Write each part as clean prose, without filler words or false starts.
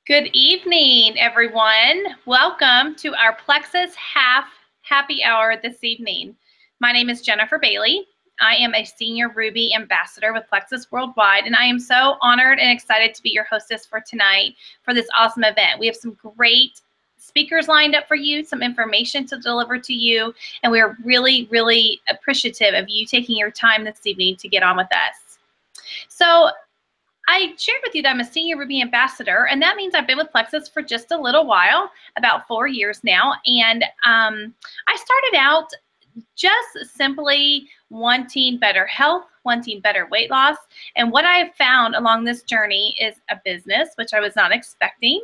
Good evening, everyone. Welcome to our Plexus Happy Hour this evening. My name is Jennifer Bailey. I am a Senior Ruby Ambassador with Plexus Worldwide, and I am so honored and excited to be your hostess for tonight for this awesome event. We have some great speakers lined up for you, some information to deliver to you, and we are really, really appreciative of you taking your time this evening to get on with us. So, I shared with you that I'm a Senior Ruby Ambassador, and that means I've been with Plexus for just a little while, about 4 years now. And I started out just simply wanting better health, wanting better weight loss. And what I have found along this journey is a business, which I was not expecting,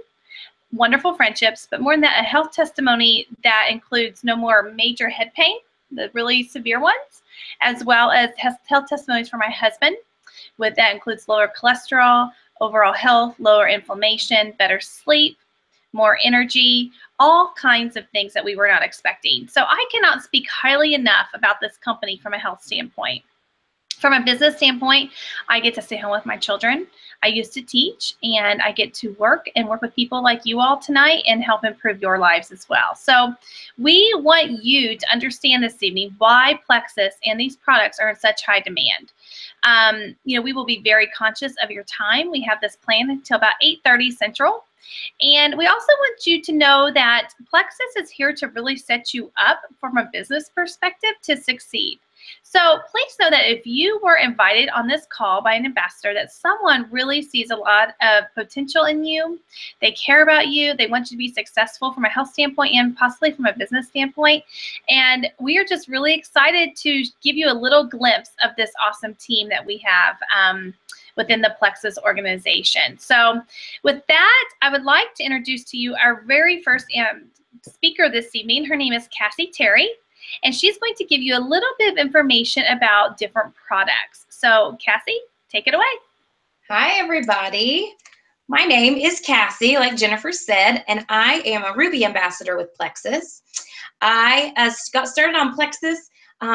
wonderful friendships, but more than that, a health testimony that includes no more major head pain, the really severe ones, as well as health testimonies for my husband. That includes lower cholesterol, overall health, lower inflammation, better sleep, more energy, all kinds of things that we were not expecting. So I cannot speak highly enough about this company from a health standpoint. From a business standpoint, I get to stay home with my children. I used to teach, and I get to work with people like you all tonight and help improve your lives as well. So we want you to understand this evening why Plexus and these products are in such high demand. We will be very conscious of your time. We have this planned until about 8:30 Central. And we also want you to know that Plexus is here to really set you up from a business perspective to succeed. So please know that if you were invited on this call by an ambassador, that someone really sees a lot of potential in you. They care about you. They want you to be successful from a health standpoint and possibly from a business standpoint. And we are just really excited to give you a little glimpse of this awesome team that we have within the Plexus organization. So with that, I would like to introduce to you our very first speaker this evening. Her name is Cassie Terry, and she's going to give you a little bit of information about different products. So Cassie, take it away. Hi, everybody. My name is Cassie, like Jennifer said, and I am a Ruby Ambassador with Plexus. I got started on Plexus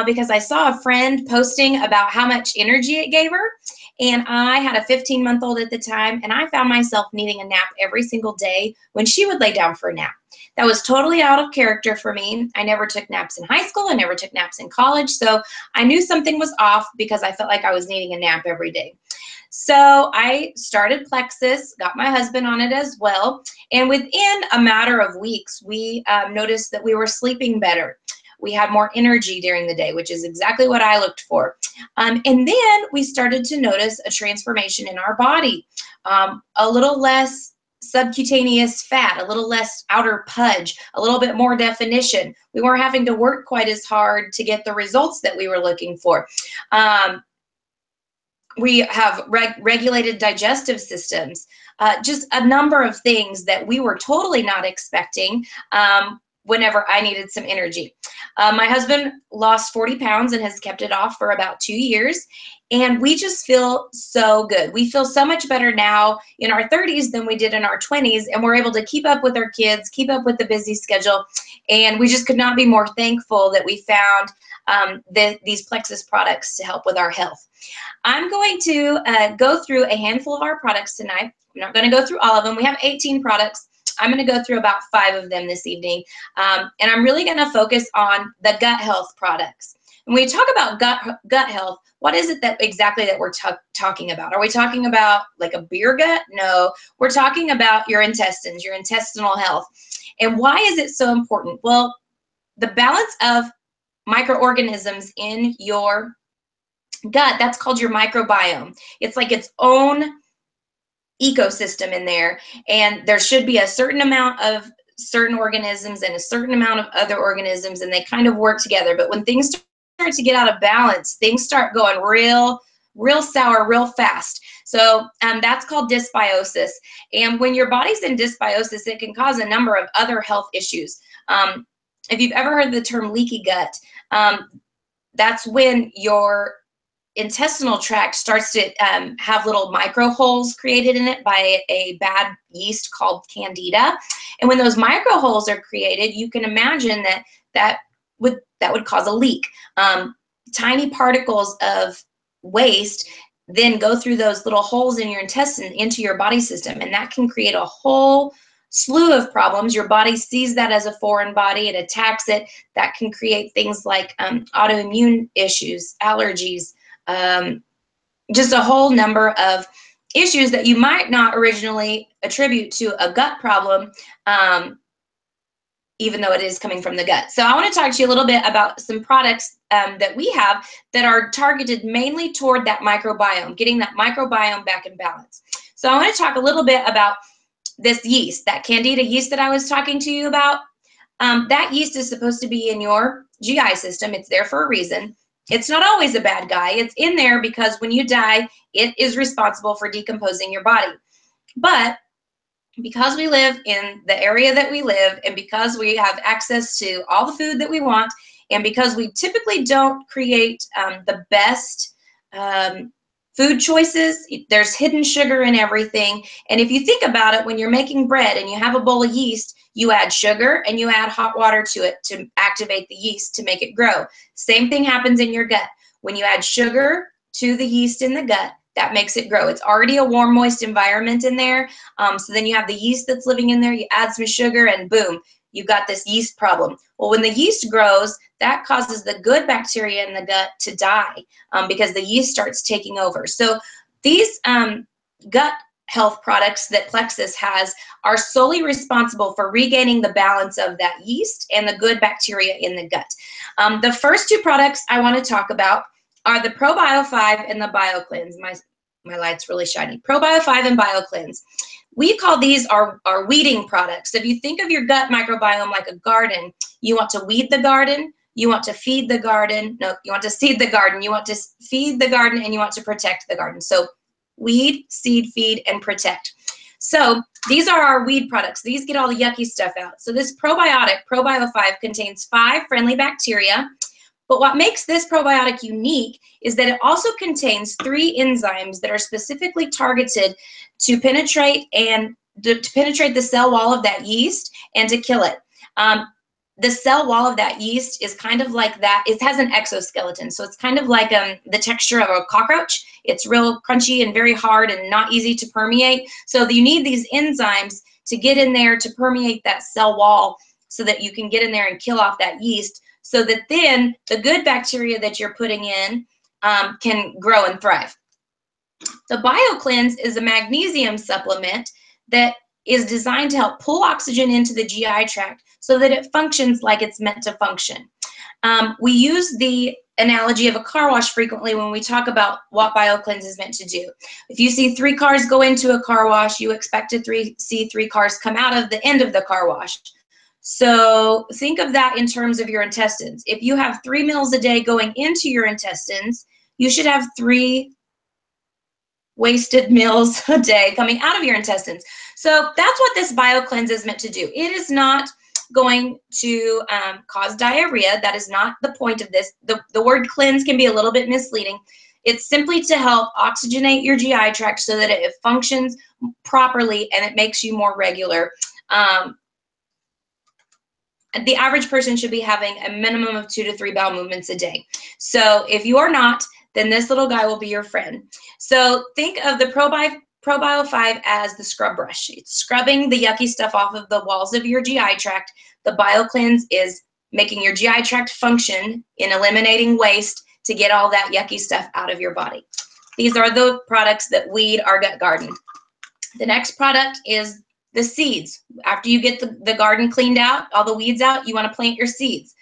because I saw a friend posting about how much energy it gave her, and I had a 15-month-old at the time, and I found myself needing a nap every single day when she would lay down for a nap. That was totally out of character for me. I never took naps in high school. I never took naps in college, so I knew something was off because I felt like I was needing a nap every day. So I started Plexus, got my husband on it as well, and within a matter of weeks, we noticed that we were sleeping better. We had more energy during the day, which is exactly what I looked for. And then we started to notice a transformation in our body, a little less subcutaneous fat, a little less outer pudge, a little bit more definition. We weren't having to work quite as hard to get the results that we were looking for. We have regulated digestive systems, just a number of things that we were totally not expecting whenever I needed some energy. My husband lost 40 pounds and has kept it off for about 2 years, and we just feel so good. We feel so much better now in our 30s than we did in our 20s, and we're able to keep up with our kids, keep up with the busy schedule, and we just could not be more thankful that we found these Plexus products to help with our health. I'm going to go through a handful of our products tonight. I'm not going to go through all of them. We have 18 products. I'm going to go through about 5 of them this evening, and I'm really going to focus on the gut health products. When we talk about gut health, what is it that exactly that we're talking about? Are we talking about like a beer gut? No, we're talking about your intestines, your intestinal health. And why is it so important? Well, the balance of microorganisms in your gut, that's called your microbiome. It's like its own ecosystem in there, and there should be a certain amount of certain organisms and a certain amount of other organisms, and they kind of work together. But when things start to get out of balance, things start going real sour real fast. So that's called dysbiosis. And when your body's in dysbiosis, it can cause a number of other health issues. If you've ever heard the term leaky gut, that's when your intestinal tract starts to have little micro holes created in it by a bad yeast called Candida. And when those micro holes are created, you can imagine that would cause a leak. Tiny particles of waste then go through those little holes in your intestine into your body system, and that can create a whole slew of problems. Your body sees that as a foreign body, it attacks it. That can create things like autoimmune issues, allergies, just a whole number of issues that you might not originally attribute to a gut problem, even though it is coming from the gut. So I want to talk to you a little bit about some products that we have that are targeted mainly toward that microbiome, getting that microbiome back in balance. So I want to talk a little bit about this yeast, that Candida yeast that I was talking to you about. That yeast is supposed to be in your GI system. It's there for a reason. It's not always a bad guy. It's in there because when you die, it is responsible for decomposing your body. But because we live in the area that we live, and because we have access to all the food that we want, and because we typically don't create the best food choices, there's hidden sugar in everything. And if you think about it, when you're making bread and you have a bowl of yeast, you add sugar and you add hot water to it to activate the yeast to make it grow. Same thing happens in your gut. When you add sugar to the yeast in the gut, that makes it grow. It's already a warm, moist environment in there. So then you have the yeast that's living in there, you add some sugar, and boom, you've got this yeast problem. Well, when the yeast grows, that causes the good bacteria in the gut to die because the yeast starts taking over. So these gut health products that Plexus has are solely responsible for regaining the balance of that yeast and the good bacteria in the gut. The first two products I want to talk about are the ProBio 5 and the BioCleanse. My light's really shiny. ProBio 5 and BioCleanse. We call these our weeding products. If you think of your gut microbiome like a garden, you want to weed the garden, you want to feed the garden. No, you want to seed the garden, you want to feed the garden, and you want to protect the garden. So weed, seed, feed, and protect. So these are our weed products. These get all the yucky stuff out. So this probiotic, ProBio 5, contains 5 friendly bacteria. But what makes this probiotic unique is that it also contains 3 enzymes that are specifically targeted to penetrate the cell wall of that yeast and to kill it. The cell wall of that yeast is kind of like that. It has an exoskeleton, so it's kind of like the texture of a cockroach. It's real crunchy and very hard and not easy to permeate. So you need these enzymes to get in there to permeate that cell wall so that you can get in there and kill off that yeast, so that then the good bacteria that you're putting in can grow and thrive. The BioCleanse is a magnesium supplement that is designed to help pull oxygen into the GI tract so that it functions like it's meant to function. We use the analogy of a car wash frequently when we talk about what BioCleanse is meant to do. If you see 3 cars go into a car wash, you expect to see 3 cars come out of the end of the car wash. So think of that in terms of your intestines. If you have 3 meals a day going into your intestines, you should have 3 wasted meals a day coming out of your intestines. So that's what this BioCleanse is meant to do. It is not going to cause diarrhea. That is not the point of this. The word cleanse can be a little bit misleading. It's simply to help oxygenate your GI tract so that it functions properly and it makes you more regular. The average person should be having a minimum of 2 to 3 bowel movements a day. So if you are not, then this little guy will be your friend. So think of the ProBio 5 as the scrub brush. It's scrubbing the yucky stuff off of the walls of your GI tract. The BioCleanse is making your GI tract function in eliminating waste to get all that yucky stuff out of your body. These are the products that weed our gut garden. The next product is the seeds. After you get the garden cleaned out, all the weeds out, you want to plant your seeds.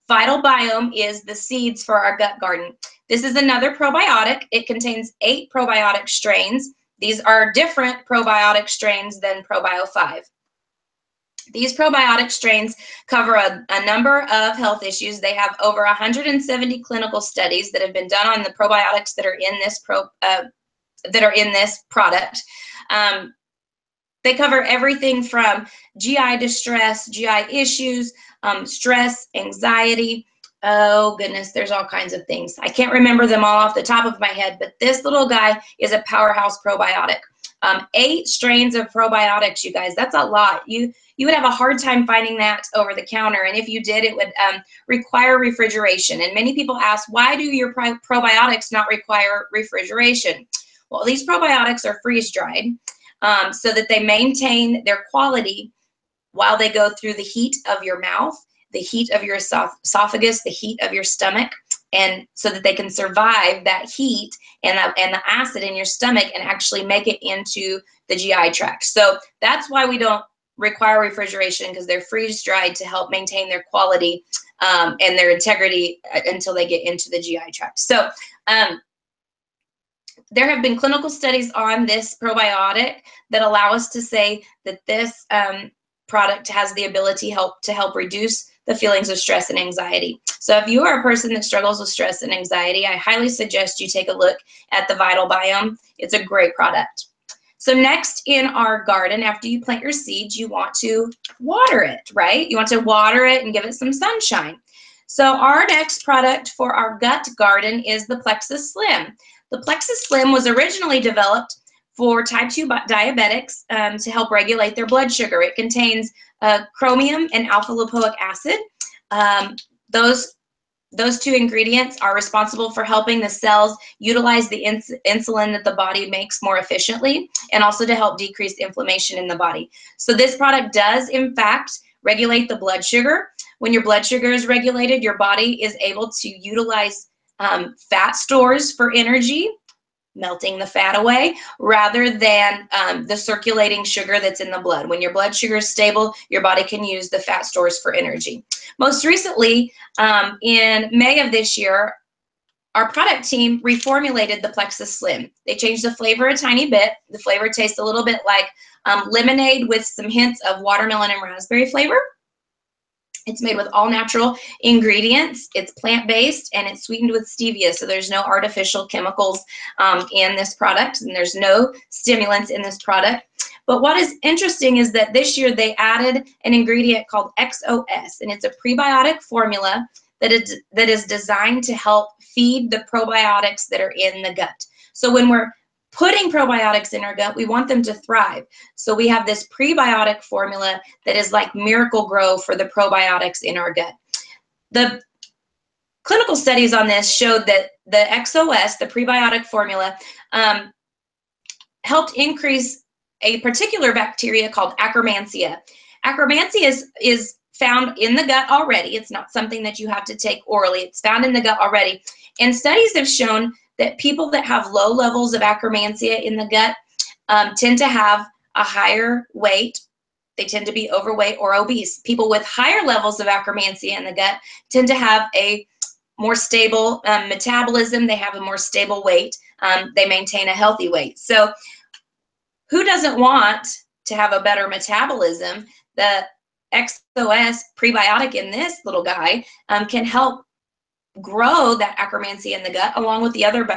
Vital Biome is the seeds for our gut garden. This is another probiotic. It contains 8 probiotic strains. These are different probiotic strains than ProBio 5. These probiotic strains cover a number of health issues. They have over 170 clinical studies that have been done on the probiotics that are in this product. They cover everything from GI distress, GI issues, stress, anxiety. Oh goodness, there's all kinds of things. I can't remember them all off the top of my head, but this little guy is a powerhouse probiotic. 8 strains of probiotics, you guys. That's a lot. You you would have a hard time finding that over the counter. And if you did, it would require refrigeration. And many people ask, why do your probiotics not require refrigeration? Well, these probiotics are freeze-dried so that they maintain their quality while they go through the heat of your mouth, the heat of your esophagus, the heat of your stomach, and so that they can survive that heat and the acid in your stomach and actually make it into the GI tract. So that's why we don't require refrigeration, because they're freeze-dried to help maintain their quality and their integrity until they get into the GI tract. So there have been clinical studies on this probiotic that allow us to say that this product has the ability to help reduce the feelings of stress and anxiety. So if you are a person that struggles with stress and anxiety, I highly suggest you take a look at the Vital Biome. It's a great product. So next in our garden, after you plant your seeds, you want to water it, right? You want to water it and give it some sunshine. So our next product for our gut garden is the Plexus Slim. The Plexus Slim was originally developed for type 2 diabetics to help regulate their blood sugar. It contains chromium and alpha lipoic acid. Those two ingredients are responsible for helping the cells utilize the insulin that the body makes more efficiently, and also to help decrease inflammation in the body. So this product does, in fact, regulate the blood sugar. When your blood sugar is regulated, your body is able to utilize fat stores for energy, melting the fat away, rather than the circulating sugar that's in the blood. When your blood sugar is stable, your body can use the fat stores for energy. Most recently, in May of this year, our product team reformulated the Plexus Slim. They changed the flavor a tiny bit. The flavor tastes a little bit like lemonade with some hints of watermelon and raspberry flavor. It's made with all natural ingredients. It's plant-based and it's sweetened with stevia, so there's no artificial chemicals in this product, and there's no stimulants in this product. But what is interesting is that this year they added an ingredient called XOS, and it's a prebiotic formula that is designed to help feed the probiotics that are in the gut. So when we're putting probiotics in our gut, we want them to thrive. So we have this prebiotic formula that is like Miracle-Gro for the probiotics in our gut. The clinical studies on this showed that the XOS, the prebiotic formula, helped increase a particular bacteria called Akkermansia. Akkermansia is found in the gut already. It's not something that you have to take orally. It's found in the gut already. And studies have shown that people that have low levels of Akkermansia in the gut tend to have a higher weight. They tend to be overweight or obese. People with higher levels of Akkermansia in the gut tend to have a more stable metabolism. They have a more stable weight. They maintain a healthy weight. So who doesn't want to have a better metabolism? The XOS prebiotic in this little guy can help grow that Akkermansia in the gut along with the other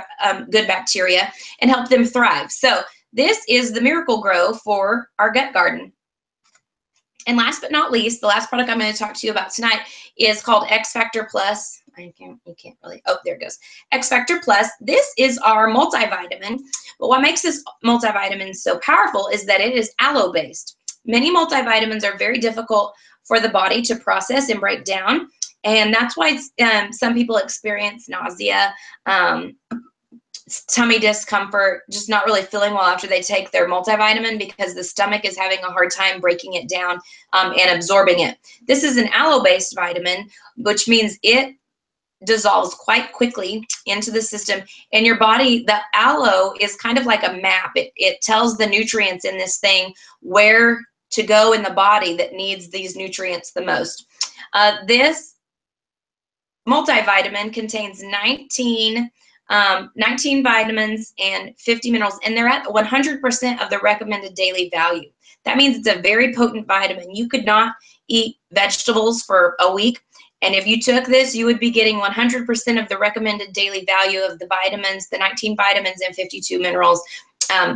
good bacteria and help them thrive. So this is the Miracle-Gro for our gut garden. And last but not least, the last product I'm going to talk to you about tonight is called X Factor Plus. You can't really, oh, there it goes. X Factor Plus. This is our multivitamin. But what makes this multivitamin so powerful is that it is aloe-based. Many multivitamins are very difficult for the body to process and break down. And that's why some people experience nausea, tummy discomfort, just not really feeling well after they take their multivitamin, because the stomach is having a hard time breaking it down and absorbing it. This is an aloe-based vitamin, which means it dissolves quite quickly into the system. And your body, the aloe is kind of like a map. It tells the nutrients in this thing where to go in the body that needs these nutrients the most. This multivitamin contains 19 vitamins and 50 minerals, and they're at 100% of the recommended daily value. That means it's a very potent vitamin. You could not eat vegetables for a week, and if you took this, you would be getting 100% of the recommended daily value of the vitamins, the 19 vitamins and 52 minerals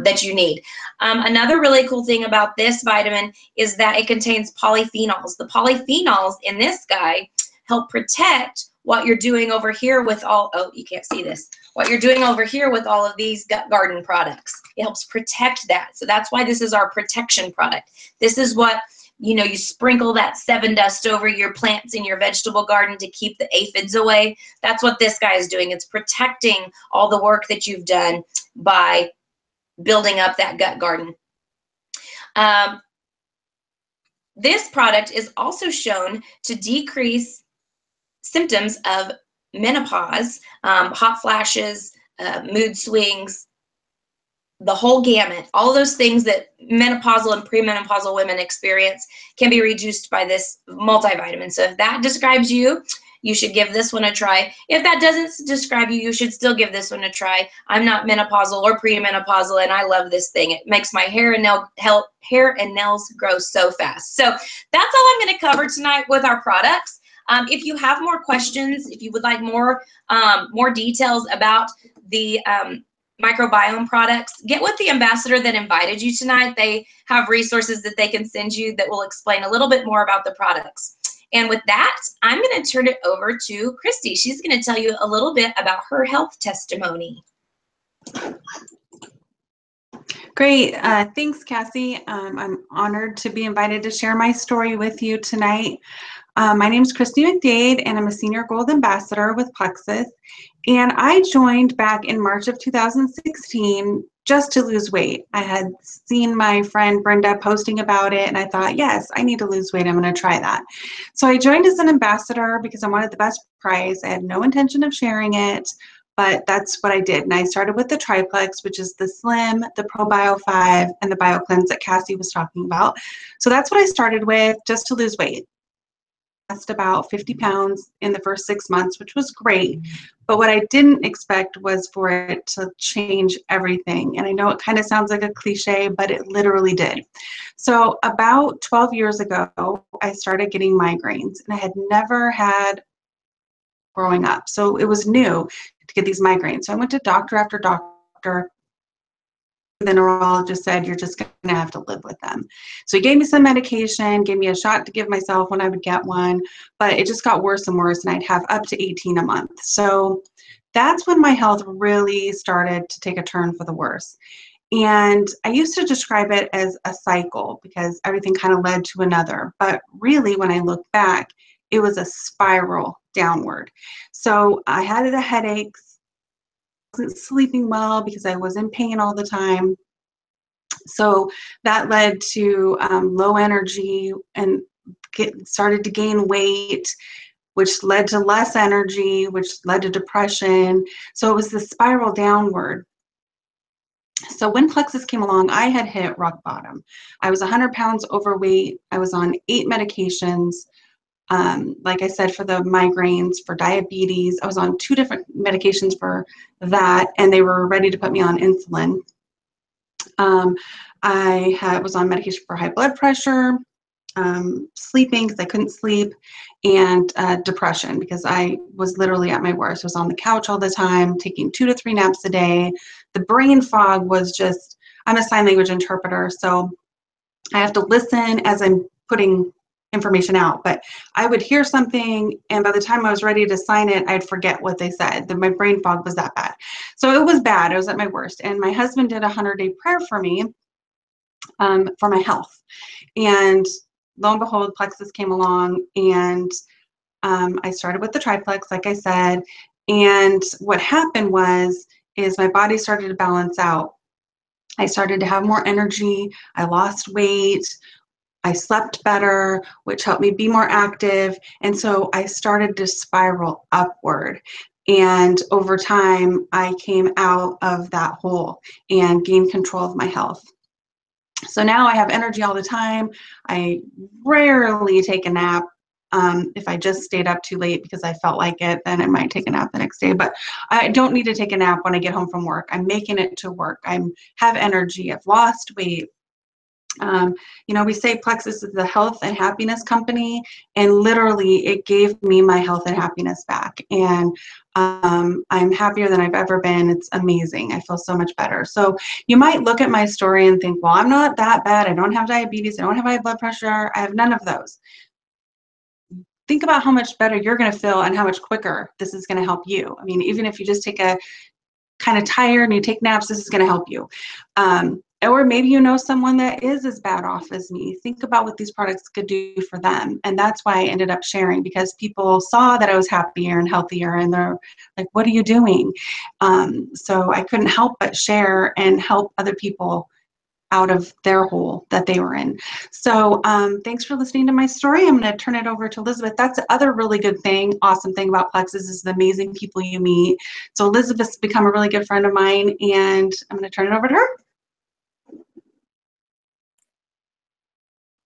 that you need. Another really cool thing about this vitamin is that it contains polyphenols. The polyphenols in this guy help protect what you're doing over here with all, oh, you can't see this, what you're doing over here with all of these gut garden products. It helps protect that. So that's why this is our protection product. This is what you sprinkle that 7 Dust over your plants in your vegetable garden to keep the aphids away. That's what this guy is doing. It's protecting all the work that you've done by building up that gut garden. This product is also shown to decrease symptoms of menopause, hot flashes, mood swings, the whole gamut. All those things that menopausal and premenopausal women experience can be reduced by this multivitamin. So if that describes you, you should give this one a try. If that doesn't describe you, you should still give this one a try. I'm not menopausal or premenopausal, and I love this thing. It makes my hair and nails grow so fast. So that's all I'm going to cover tonight with our products. If you have more questions, if you would like more details about the microbiome products, get with the ambassador that invited you tonight. They have resources that they can send you that will explain a little bit more about the products. And with that, I'm going to turn it over to Christy. She's going to tell you a little bit about her health testimony. Great. Thanks, Cassie. I'm honored to be invited to share my story with you tonight. My name is Christy McDade, and I'm a Senior Gold Ambassador with Plexus. And I joined back in March of 2016 just to lose weight. I had seen my friend Brenda posting about it, and I thought, yes, I need to lose weight. I'm going to try that. So I joined as an ambassador because I wanted the best price. I had no intention of sharing it, but that's what I did. And I started with the Triplex, which is the Slim, the ProBio 5, and the BioCleanse that Cassie was talking about. So that's what I started with, just to lose weight. Lost about 50 pounds in the first 6 months, which was great. But what I didn't expect was for it to change everything. And I know it kind of sounds like a cliche, but it literally did. So about 12 years ago, I started getting migraines, and I had never had growing up. So it was new to get these migraines. So I went to doctor after doctor. The neurologist said, you're just going to have to live with them. So he gave me some medication, gave me a shot to give myself when I would get one, but it just got worse and worse, and I'd have up to 18 a month. So that's when my health really started to take a turn for the worse. And I used to describe it as a cycle because everything kind of led to another. But really, when I look back, it was a spiral downward. So I had the headaches, wasn't sleeping well because I was in pain all the time. So that led to low energy and started to gain weight, which led to less energy, which led to depression. So it was the spiral downward. So when Plexus came along, I had hit rock bottom. I was 100 pounds overweight. I was on 8 medications. Like I said, for the migraines, for diabetes, I was on 2 different medications for that, and they were ready to put me on insulin. I was on medication for high blood pressure, sleeping because I couldn't sleep, and depression because I was literally at my worst. I was on the couch all the time, taking 2 to 3 naps a day. The brain fog was just, I'm a sign language interpreter, so I have to listen as I'm putting information out, but I would hear something, and by the time I was ready to sign it, I'd forget what they said. My brain fog was that bad. So it was bad. I was at my worst. And my husband did a 100-day prayer for me for my health. And lo and behold, Plexus came along, and I started with the Triplex, like I said. And what happened is my body started to balance out. I started to have more energy. I lost weight. I slept better, which helped me be more active. And so I started to spiral upward. And over time, I came out of that hole and gained control of my health. So now I have energy all the time. I rarely take a nap. If I just stayed up too late because I felt like it, then I might take a nap the next day. But I don't need to take a nap when I get home from work. I'm making it to work. I have energy. I've lost weight. We say Plexus is the health and happiness company, and literally it gave me my health and happiness back. And I'm happier than I've ever been. It's amazing. I feel so much better. So you might look at my story and think, well, I'm not that bad. I don't have diabetes. I don't have high blood pressure. I have none of those. Think about how much better you're going to feel and how much quicker this is going to help you. I mean, even if you just take a kind of tired and you take naps, this is going to help you. or maybe you know someone that is as bad off as me. Think about what these products could do for them. And that's why I ended up sharing, because people saw that I was happier and healthier, and they're like, what are you doing? So I couldn't help but share and help other people out of their hole that they were in. So thanks for listening to my story. I'm going to turn it over to Elizabeth. That's the other really good thing, awesome thing about Plexus, is the amazing people you meet. So Elizabeth's become a really good friend of mine, and I'm going to turn it over to her.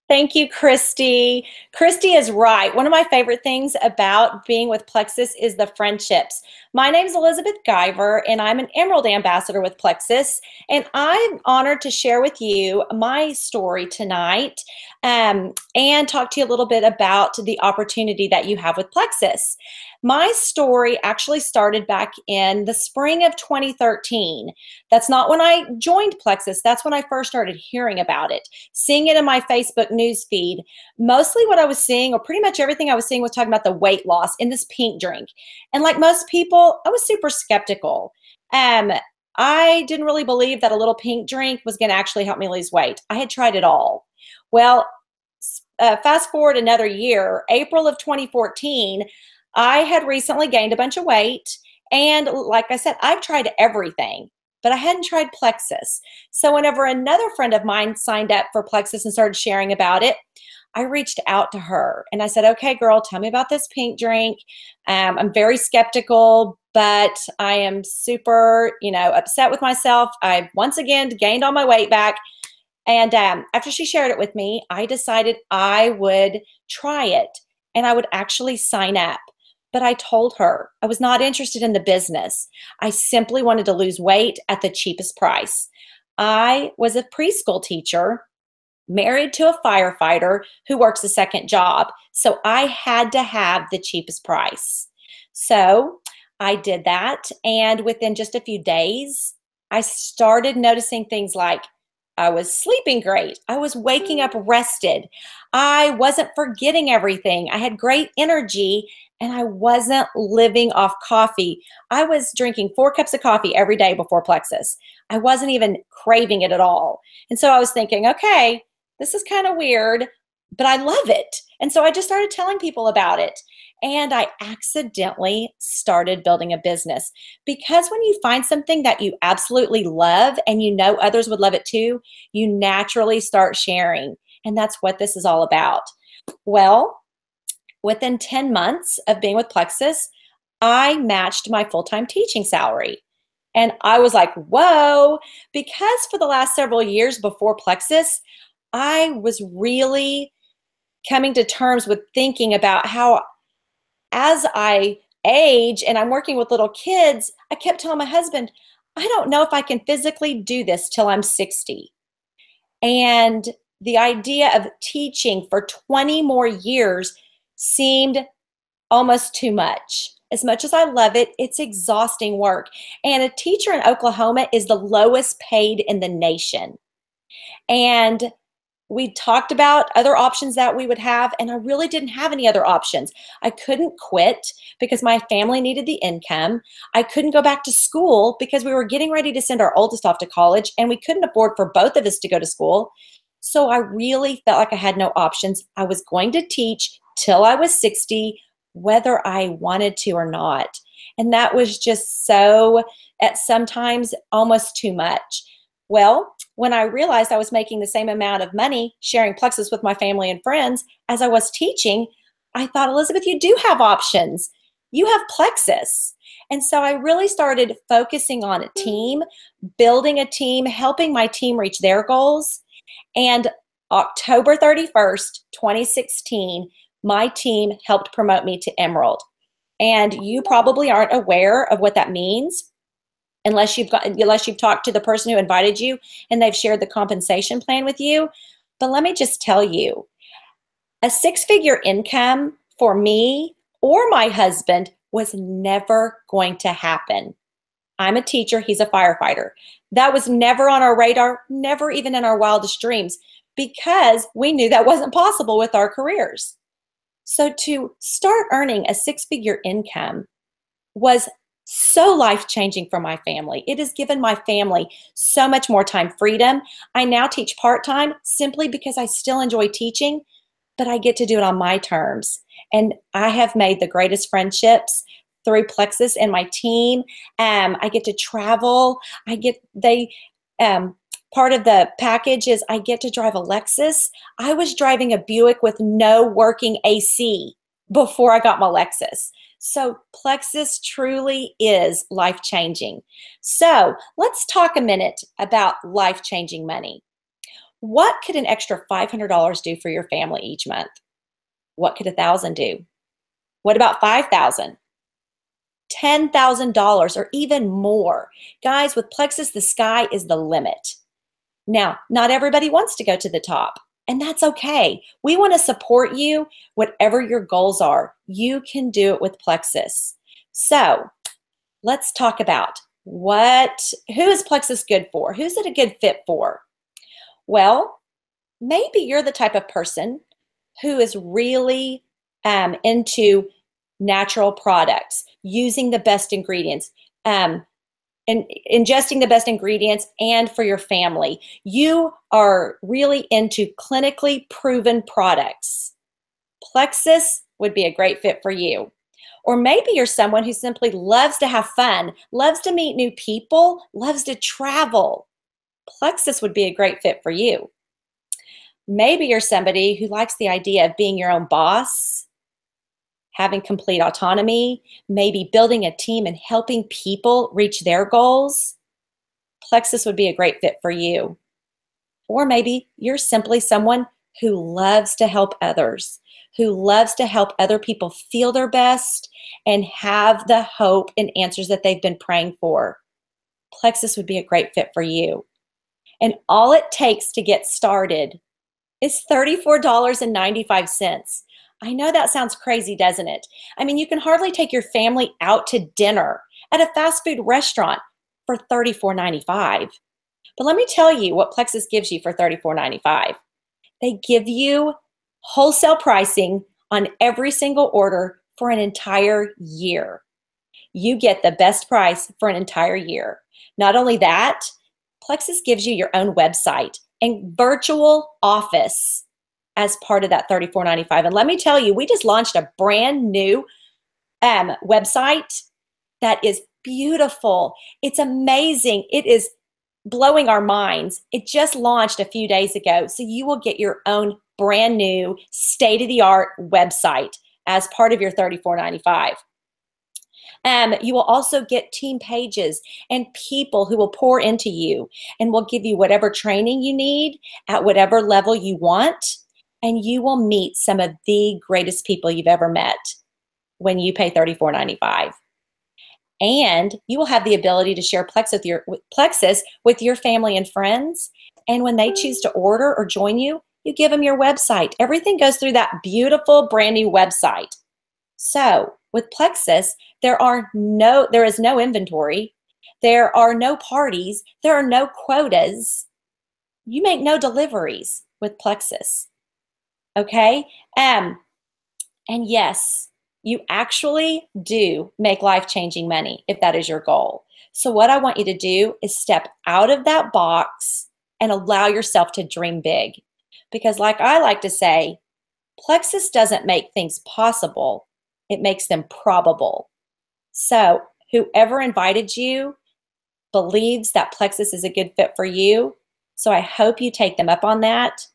Thank you, Christy. Christy is right. One of my favorite things about being with Plexus is the friendships. My name is Elizabeth Guyver, and I'm an Emerald Ambassador with Plexus. And I'm honored to share with you my story tonight and talk to you a little bit about the opportunity that you have with Plexus. My story actually started back in the spring of 2013. That's not when I joined Plexus. That's when I first started hearing about it, seeing it in my Facebook news feed. Mostly what I was seeing, or pretty much everything I was seeing, was talking about the weight loss in this pink drink. And like most people, I was super skeptical. I didn't really believe that a little pink drink was going to actually help me lose weight. I had tried it all. Well, fast forward another year, April of 2014, I had recently gained a bunch of weight. And like I said, I've tried everything, but I hadn't tried Plexus. So whenever another friend of mine signed up for Plexus and started sharing about it, I reached out to her and I said, okay, girl, tell me about this pink drink. I'm very skeptical, but I am super, upset with myself. I've once again gained all my weight back. And after she shared it with me, I decided I would try it and I would actually sign up. But I told her I was not interested in the business. I simply wanted to lose weight at the cheapest price. I was a preschool teacher, married to a firefighter who works a second job. So I had to have the cheapest price. So I did that. And within just a few days, I started noticing things like I was sleeping great. I was waking up rested. I wasn't forgetting everything. I had great energy, and I wasn't living off coffee. I was drinking 4 cups of coffee every day before Plexus. I wasn't even craving it at all. And so I was thinking, okay, this is kind of weird, but I love it. And so I just started telling people about it. And I accidentally started building a business, because when you find something that you absolutely love and you know others would love it too, you naturally start sharing. And that's what this is all about. Well, within 10 months of being with Plexus, I matched my full-time teaching salary. And I was like, whoa, because for the last several years before Plexus, I was really coming to terms with thinking about how, as I age and I'm working with little kids, I kept telling my husband, I don't know if I can physically do this till I'm 60. And the idea of teaching for 20 more years seemed almost too much. As much as I love it, it's exhausting work. And a teacher in Oklahoma is the lowest paid in the nation. And we talked about other options that we would have, and I really didn't have any other options. I couldn't quit because my family needed the income. I couldn't go back to school because we were getting ready to send our oldest off to college, and we couldn't afford for both of us to go to school. So I really felt like I had no options. I was going to teach till I was 60, whether I wanted to or not. And that was just so, at sometimes, almost too much. Well, when I realized I was making the same amount of money sharing Plexus with my family and friends as I was teaching, I thought, Elizabeth, you do have options. You have Plexus. And so I really started focusing on a team, building a team, helping my team reach their goals. And October 31st, 2016, my team helped promote me to Emerald. And you probably aren't aware of what that means unless you've talked to the person who invited you and they've shared the compensation plan with you. But let me just tell you, a 6-figure income for me or my husband was never going to happen. I'm a teacher, he's a firefighter. That was never on our radar, never even in our wildest dreams, because we knew that wasn't possible with our careers. So to start earning a 6-figure income was So life-changing for my family. It has given my family so much more time freedom. I now teach part-time simply because I still enjoy teaching, but I get to do it on my terms. And I have made the greatest friendships through Plexus and my team. I get to travel. Part of the package is I get to drive a Lexus. I was driving a Buick with no working AC before I got my Lexus. So Plexus truly is life-changing. So let's talk a minute about life-changing money. What could an extra $500 do for your family each month? What could $1,000 do? What about $5,000? $10,000 or even more. Guys, with Plexus, the sky is the limit. Now, not everybody wants to go to the top, and that's okay. We want to support you, whatever your goals are. You can do it with Plexus. So let's talk about who is Plexus good for? Who's it a good fit for? Well, maybe you're the type of person who is really into natural products, using the best ingredients, and ingesting the best ingredients, and for your family. You are really into clinically proven products. Plexus would be a great fit for you. Or maybe you're someone who simply loves to have fun, loves to meet new people, loves to travel. Plexus would be a great fit for you. Maybe you're somebody who likes the idea of being your own boss, having complete autonomy, maybe building a team and helping people reach their goals. Plexus would be a great fit for you. Or maybe you're simply someone who loves to help others, who loves to help other people feel their best and have the hope and answers that they've been praying for. Plexus would be a great fit for you. And all it takes to get started is $34.95. I know that sounds crazy, doesn't it? I mean, you can hardly take your family out to dinner at a fast food restaurant for $34.95. But let me tell you what Plexus gives you for $34.95. They give you wholesale pricing on every single order for an entire year. You get the best price for an entire year. Not only that, Plexus gives you your own website and virtual office as part of that $34.95. And let me tell you, we just launched a brand new website that is beautiful. It's amazing. It is blowing our minds. It just launched a few days ago. So you will get your own brand new state-of-the-art website as part of your $34.95. You will also get team pages and people who will pour into you and will give you whatever training you need at whatever level you want. And you will meet some of the greatest people you've ever met when you pay $34.95. And you will have the ability to share Plexus with your family and friends. And when they choose to order or join you, you give them your website. Everything goes through that beautiful brand new website. So with Plexus, there is no inventory. There are no parties. There are no quotas. You make no deliveries with Plexus. Okay? And yes, you actually do make life-changing money if that is your goal. So what I want you to do is step out of that box and allow yourself to dream big. Because like I like to say, Plexus doesn't make things possible, it makes them probable. So whoever invited you believes that Plexus is a good fit for you. So I hope you take them up on that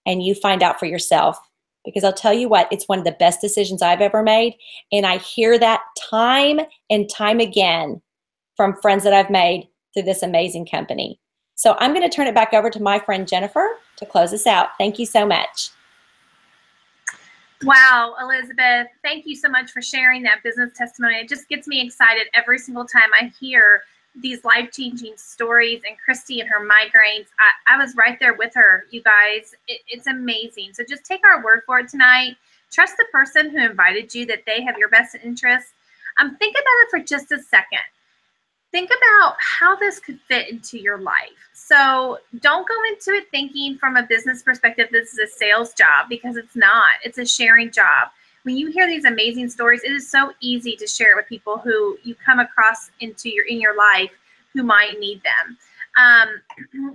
and you find out for yourself. Because I'll tell you what, it's one of the best decisions I've ever made. And I hear that time and time again from friends that I've made through this amazing company. So I'm going to turn it back over to my friend Jennifer to close us out. Thank you so much. Wow, Elizabeth, thank you so much for sharing that business testimony. It just gets me excited every single time I hear these life-changing stories, and Christy and her migraines. I was right there with her, you guys. It's amazing. So just take our word for it tonight. Trust the person who invited you, that they have your best interest. Think about it for just a second. Think about how this could fit into your life. So don't go into it thinking from a business perspective this is a sales job, because it's not. It's a sharing job. when you hear these amazing stories, it is so easy to share it with people who you come across in your life who might need them.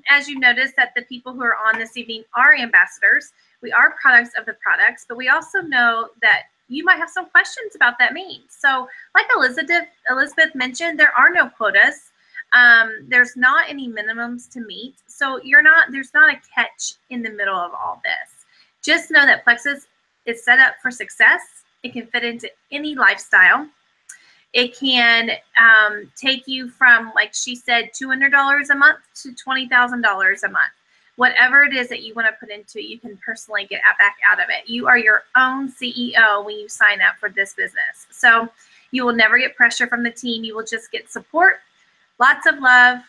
As you notice that the people who are on this evening are ambassadors. We are products of the products, but we also know that you might have some questions about that means. So like Elizabeth mentioned, there are no quotas. There's not any minimums to meet. So there's not a catch in the middle of all this. Just know that Plexus is set up for success. It can fit into any lifestyle. It can take you from, like she said, $200 a month to $20,000 a month. Whatever it is that you want to put into it, you can personally get back out of it. You are your own CEO when you sign up for this business. So you will never get pressure from the team. You will just get support, lots of love,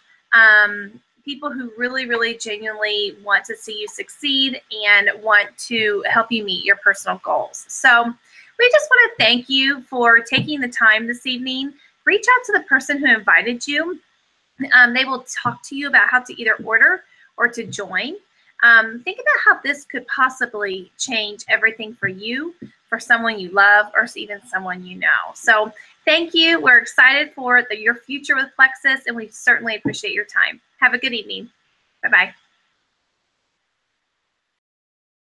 people who really, really genuinely want to see you succeed and want to help you meet your personal goals. So we just want to thank you for taking the time this evening. Reach out to the person who invited you. They will talk to you about how to either order or to join. Think about how this could possibly change everything for you, for someone you love, or even someone you know. So thank you. We're excited for your future with Plexus, and we certainly appreciate your time. Have a good evening. Bye-bye.